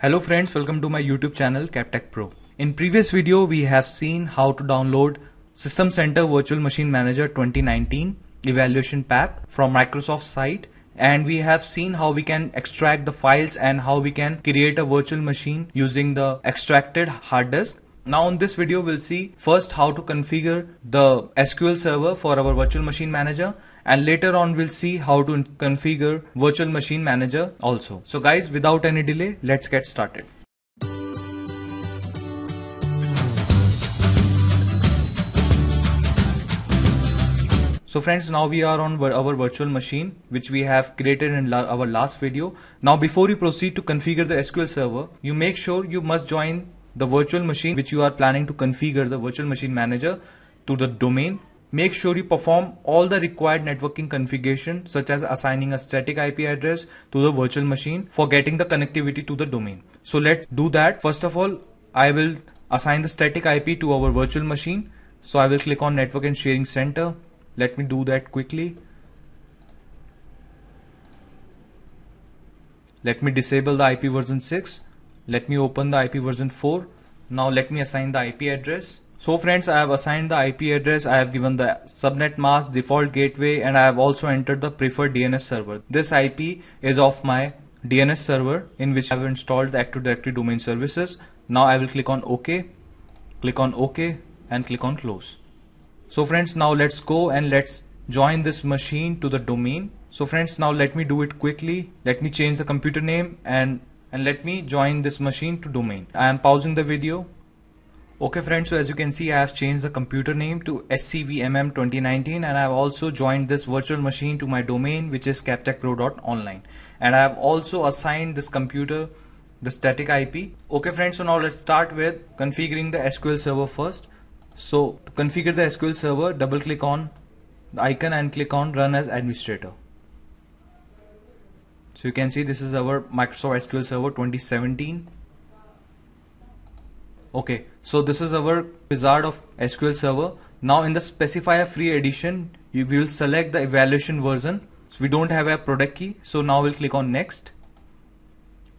Hello friends, welcome to my YouTube channel CapTech Pro. In previous video we have seen how to download System Center Virtual Machine Manager 2019 evaluation pack from Microsoft site, and we have seen how we can extract the files and how we can create a virtual machine using the extracted hard disk. Now in this video we'll see first how to configure the SQL server for our virtual machine manager, and later on we'll see how to configure virtual machine manager also. So guys, without any delay, let's get started. So friends, now we are on our virtual machine which we have created in our last video. Now before you proceed to configure the SQL server, you make sure you must join the virtual machine which you are planning to configure the virtual machine manager to the domain. Make sure you perform all the required networking configuration, such as assigning a static IP address to the virtual machine for getting the connectivity to the domain. So let's do that. First of all, I will assign the static IP to our virtual machine. So I will click on Network and Sharing Center. Let me do that quickly. Let me disable the IP version 6. Let me open the IP version 4. Now let me assign the IP address. So friends, I have assigned the IP address, I have given the subnet mask, default gateway, and I have also entered the preferred DNS server. This IP is of my DNS server in which I have installed the Active Directory domain services. Now I will click on OK, and click on close. So friends, now let's go and let's join this machine to the domain. So friends, now let me do it quickly. Let me change the computer name and let me join this machine to domain. I am pausing the video. Okay friends, so as you can see, I have changed the computer name to SCVMM 2019, and I have also joined this virtual machine to my domain, which is captechpro.online, and I have also assigned this computer the static IP. Okay friends, so now let's start with configuring the SQL server first. So to configure the SQL server, double click on the icon and click on Run as Administrator. So you can see this is our Microsoft SQL Server 2017. Okay, so this is our wizard of SQL Server. Now in the specify free edition, you will select the evaluation version. So we don't have a product key, so now we'll click on next.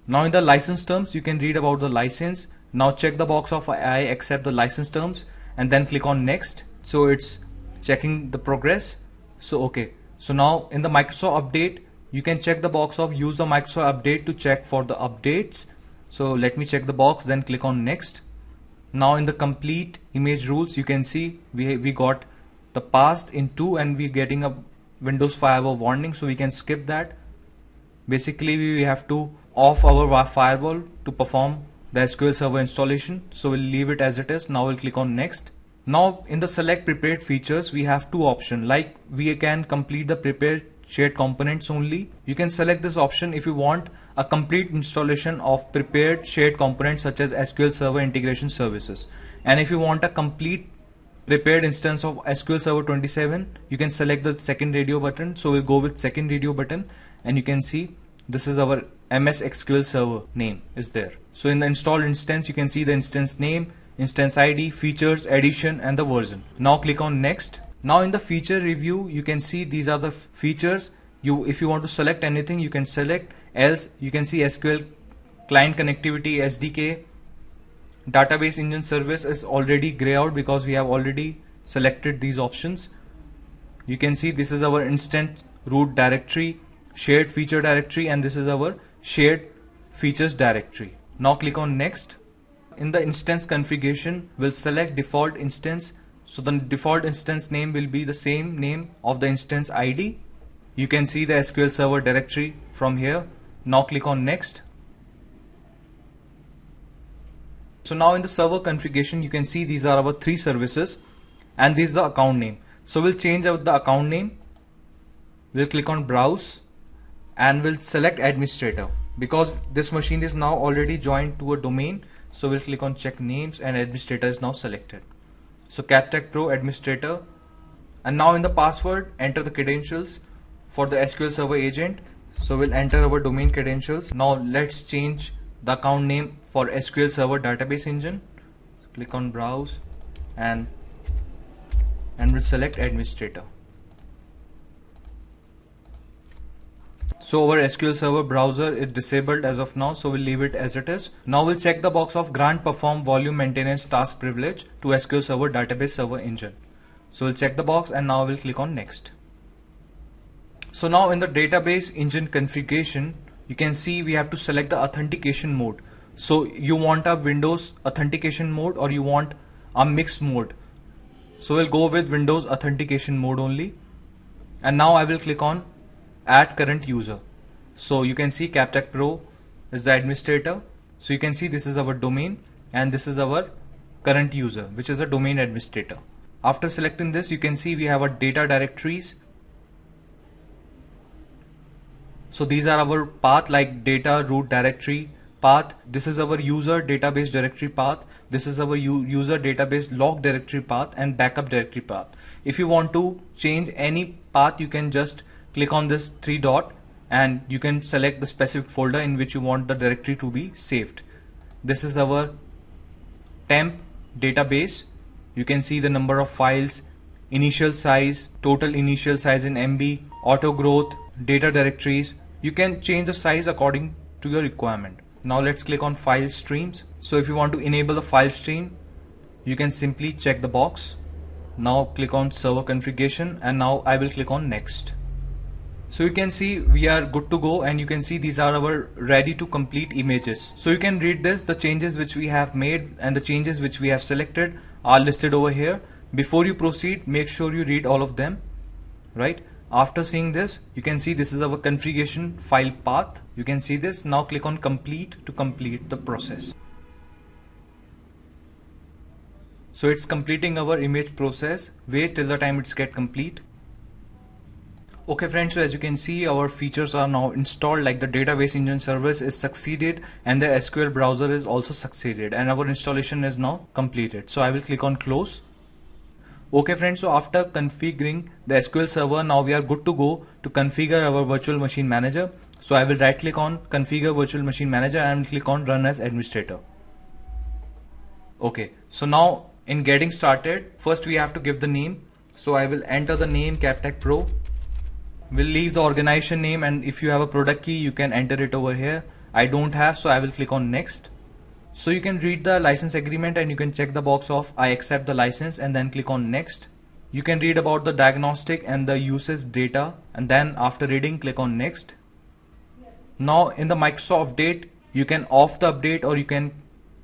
Now in the license terms, you can read about the license. Now check the box of I accept the license terms and then click on next. So it's checking the progress. So okay, so now in the Microsoft update, you can check the box of use the Microsoft update to check for the updates. So let me check the box, then click on next. Now in the complete image rules, you can see we got the past in 2 and we're getting a Windows firewall warning, so we can skip that. Basically we have to off our firewall to perform the SQL Server installation, so we'll leave it as it is. Now we'll click on next. Now in the select prepared features, we have two options, like we can complete the prepared shared components only. You can select this option if you want a complete installation of prepared shared components such as SQL Server integration services, and if you want a complete prepared instance of SQL Server 27, you can select the second radio button. So we'll go with second radio button, and you can see this is our MS SQL Server name is there. So in the installed instance, you can see the instance name, instance ID, features, edition, and the version. Now click on next. Now in the feature review, you can see these are the features. If you want to select anything, you can select. Else you can see SQL client connectivity, SDK, database engine service is already gray out because we have already selected these options. You can see this is our instant root directory, shared feature directory, and this is our shared features directory. Now click on next. In the instance configuration, we'll select default instance. So the default instance name will be the same name of the instance ID. You can see the SQL Server directory from here. Now click on next. So now in the server configuration, you can see these are our 3 services and this is the account name. So we'll change out the account name. We'll click on browse and we'll select administrator because this machine is now already joined to a domain. So we'll click on check names and administrator is now selected. So CapTech Pro administrator, and now in the password, enter the credentials for the SQL Server agent. So we'll enter our domain credentials. Now let's change the account name for SQL Server database engine. Click on browse and we'll select administrator. So our SQL Server browser is disabled as of now, so we'll leave it as it is. Now we'll check the box of grant perform volume maintenance task privilege to SQL Server database server engine. So we'll check the box and now we'll click on next. So now in the database engine configuration, you can see we have to select the authentication mode. So you want a Windows authentication mode or you want a mixed mode. So we'll go with Windows authentication mode only. And now I will click on add current user. So you can see Captech Pro is the administrator. So you can see this is our domain and this is our current user, which is a domain administrator. After selecting this, you can see we have our data directories. So these are our path like data root directory path. This is our user database directory path. This is our user database log directory path and backup directory path. If you want to change any path, you can just click on this three dot and you can select the specific folder in which you want the directory to be saved. This is our temp database. You can see the number of files, initial size, total initial size in MB, auto growth, data directories. You can change the size according to your requirement. Now let's click on file streams. So if you want to enable the file stream, you can simply check the box. Now click on server configuration and now I will click on next. So you can see we are good to go and you can see these are our ready to complete images. So you can read this, the changes which we have made and the changes which we have selected are listed over here. Before you proceed, make sure you read all of them, right? After seeing this, you can see this is our configuration file path. You can see this. Now click on complete to complete the process. So it's completing our image process. Wait till the time it's get complete. Okay friends, so as you can see our features are now installed, like the database engine service is succeeded and the SQL browser is also succeeded and our installation is now completed. So I will click on close. Okay friends, so after configuring the SQL server, now we are good to go to configure our virtual machine manager. So I will right click on configure virtual machine manager and click on run as administrator. Okay, so now in getting started, first we have to give the name. So I will enter the name Captech Pro. We'll leave the organization name and if you have a product key, you can enter it over here. I don't have, so I will click on next. So you can read the license agreement and you can check the box of I accept the license and then click on next. You can read about the diagnostic and the usage data and then after reading, click on next. Now in the Microsoft Update, you can off the update or you can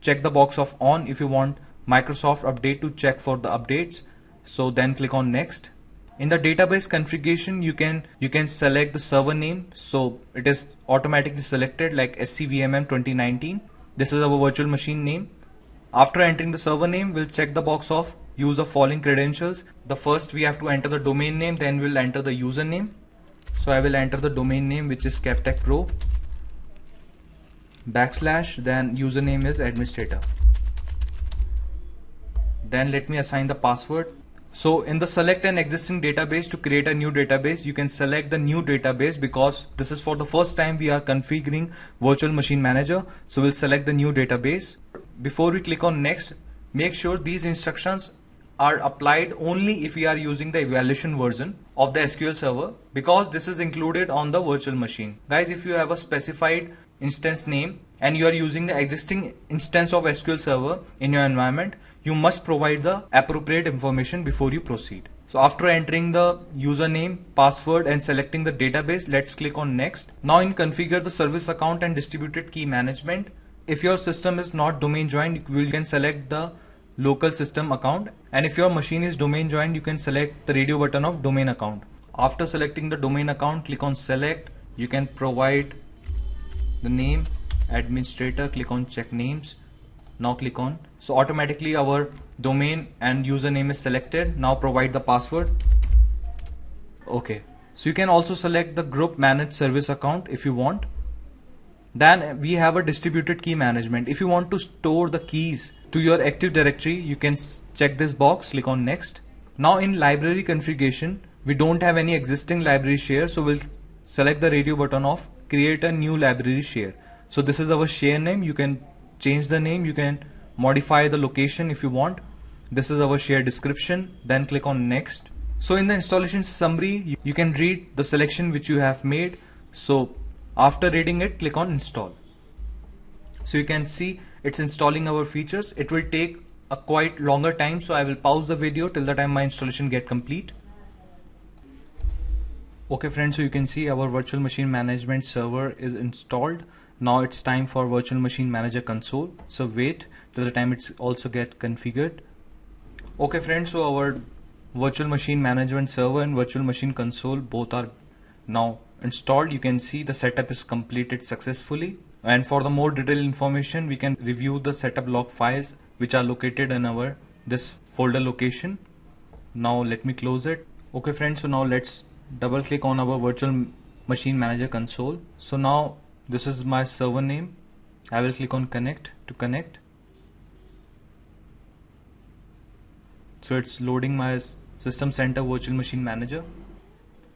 check the box of on if you want Microsoft Update to check for the updates. So then click on next. In the database configuration, you can select the server name. So it is automatically selected like SCVMM 2019. This is our virtual machine name. After entering the server name, we'll check the box of use the following credentials. The first we have to enter the domain name, then we'll enter the username. So I will enter the domain name, which is Captech Pro / then username is administrator. Then let me assign the password. So in the select an existing database to create a new database, you can select the new database because this is for the first time we are configuring virtual machine manager. So we'll select the new database. Before we click on next, make sure these instructions are applied only if we are using the evaluation version of the SQL server because this is included on the virtual machine. Guys, if you have a specified instance name and you are using the existing instance of SQL server in your environment, you must provide the appropriate information before you proceed. So after entering the username, password and selecting the database, let's click on next. Now in configure the service account and distributed key management, if your system is not domain joined, you can select the local system account, and if your machine is domain joined, you can select the radio button of domain account. After selecting the domain account, click on select. You can provide the name administrator, click on check names. Now click on, so automatically our domain and username is selected. Now provide the password. Okay, so you can also select the group managed service account if you want. Then we have a distributed key management. If you want to store the keys to your Active Directory, you can check this box, click on next. Now in library configuration, we don't have any existing library share, so we'll select the radio button of create a new library share. So this is our share name. You can change the name, you can modify the location if you want. This is our share description. Then click on next. So in the installation summary, you can read the selection which you have made. So after reading it, click on install. So you can see it's installing our features. It will take a quite longer time, so I will pause the video till the time my installation get complete. Okay friends, so you can see our virtual machine management server is installed. Now it's time for virtual machine manager console. So wait till the time it's also get configured. Okay friends, so our virtual machine management server and virtual machine console both are now installed. You can see the setup is completed successfully. And for the more detailed information, we can review the setup log files which are located in our this folder location. Now let me close it. Okay friends, so now let's double click on our virtual machine manager console. So now this is my server name. I will click on connect to connect. So it's loading my system center virtual machine manager.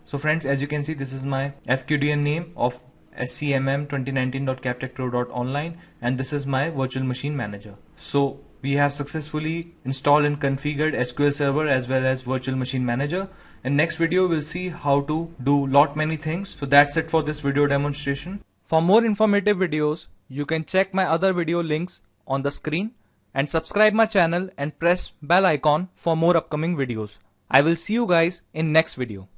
So friends, as you can see, this is my FQDN name of scmm2019.captechpro.online, and this is my virtual machine manager. So we have successfully installed and configured SQL Server as well as virtual machine manager. In next video we'll see how to do lot many things. So that's it for this video demonstration. For more informative videos, you can check my other video links on the screen and subscribe my channel and press bell icon for more upcoming videos. I will see you guys in next video.